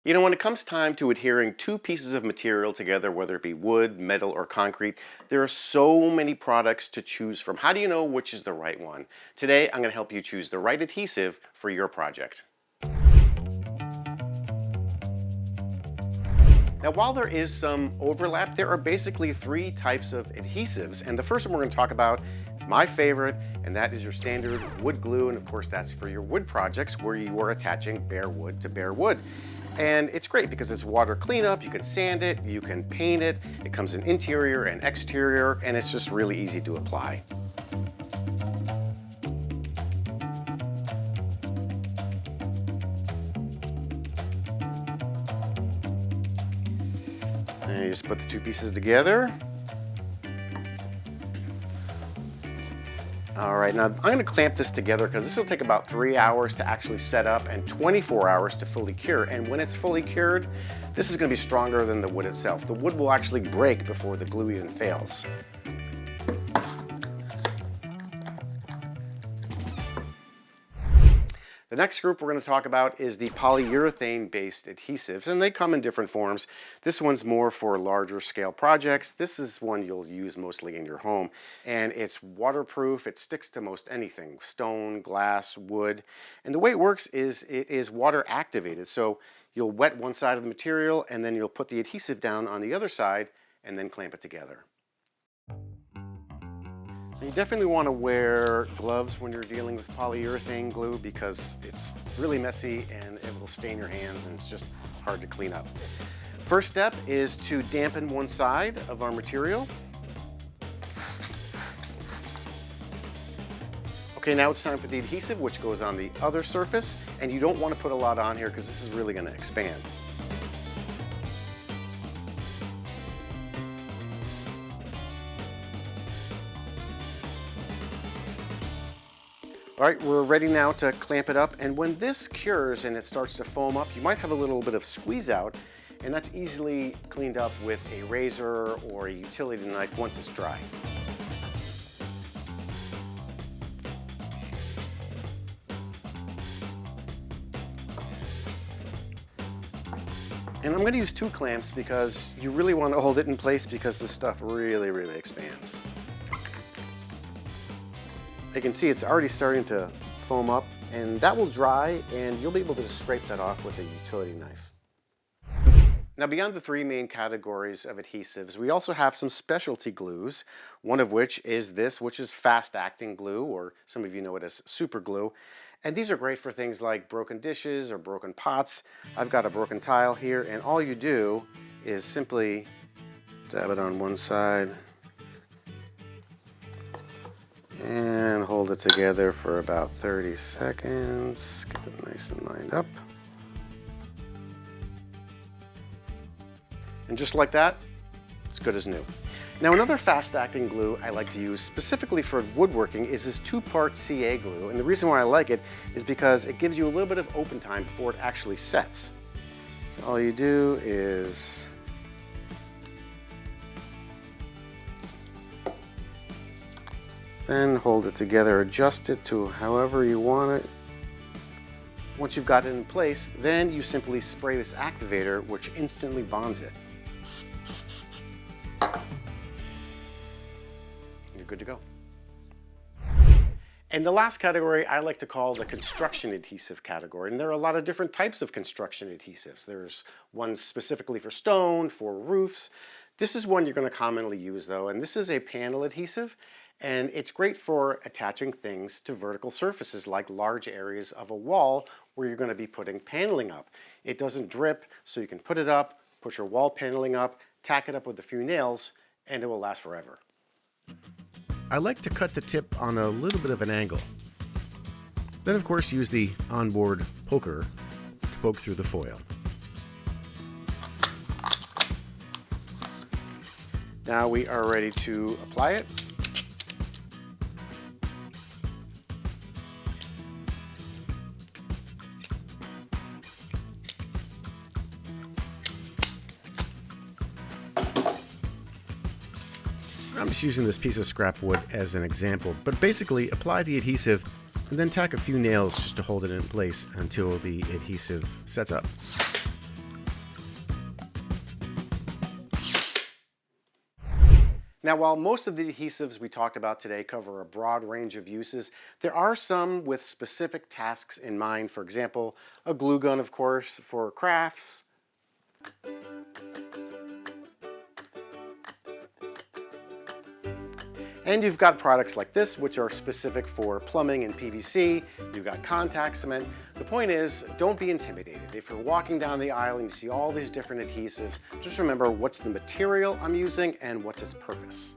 You know, when it comes time to adhering two pieces of material together, whether it be wood, metal, or concrete, there are so many products to choose from. How do you know which is the right one? Today, I'm going to help you choose the right adhesive for your project. Now, while there is some overlap, there are basically three types of adhesives. And the first one we're going to talk about is my favorite, and that is your standard wood glue. And of course, that's for your wood projects where you are attaching bare wood to bare wood. And it's great because it's water cleanup. You can sand it, you can paint it. It comes in interior and exterior, and it's just really easy to apply. And you just put the two pieces together. All right, now I'm going to clamp this together because this will take about 3 hours to actually set up and 24 hours to fully cure. And when it's fully cured, this is going to be stronger than the wood itself. The wood will actually break before the glue even fails. The next group we're going to talk about is the polyurethane-based adhesives, and they come in different forms. This one's more for larger scale projects. This is one you'll use mostly in your home, and it's waterproof. It sticks to most anything, stone, glass, wood. And the way it works is it is water activated. So you'll wet one side of the material, and then you'll put the adhesive down on the other side, and then clamp it together. You definitely want to wear gloves when you're dealing with polyurethane glue because it's really messy and it will stain your hands and it's just hard to clean up. First step is to dampen one side of our material. Okay, now it's time for the adhesive, which goes on the other surface, and you don't want to put a lot on here because this is really going to expand. All right, we're ready now to clamp it up, and when this cures and it starts to foam up, you might have a little bit of squeeze out, and that's easily cleaned up with a razor or a utility knife once it's dry. And I'm going to use two clamps because you really want to hold it in place because this stuff really expands. You can see it's already starting to foam up, and that will dry and you'll be able to scrape that off with a utility knife. Now, beyond the three main categories of adhesives, we also have some specialty glues, one of which is this, which is fast-acting glue, or some of you know it as super glue. And these are great for things like broken dishes or broken pots. I've got a broken tile here, and all you do is simply dab it on one side and hold it together for about 30 seconds. Get it nice and lined up. And just like that, it's good as new. Now, another fast-acting glue I like to use specifically for woodworking is this two-part CA glue. And the reason why I like it is because it gives you a little bit of open time before it actually sets. So all you do is then hold it together, adjust it to however you want it. Once you've got it in place, then you simply spray this activator, which instantly bonds it. You're good to go. And the last category I like to call the construction adhesive category. And there are a lot of different types of construction adhesives. There's ones specifically for stone, for roofs. This is one you're going to commonly use though, and this is a panel adhesive. And it's great for attaching things to vertical surfaces like large areas of a wall where you're going to be putting paneling up. It doesn't drip, so you can put it up, put your wall paneling up, tack it up with a few nails, and it will last forever. I like to cut the tip on a little bit of an angle. Then of course use the onboard poker to poke through the foil. Now we are ready to apply it. I'm just using this piece of scrap wood as an example, but basically apply the adhesive and then tack a few nails just to hold it in place until the adhesive sets up. Now, while most of the adhesives we talked about today cover a broad range of uses, there are some with specific tasks in mind. For example, a glue gun, of course, for crafts. And you've got products like this, which are specific for plumbing and PVC. You've got contact cement. The point is, don't be intimidated. If you're walking down the aisle and you see all these different adhesives, just remember what's the material I'm using and what's its purpose.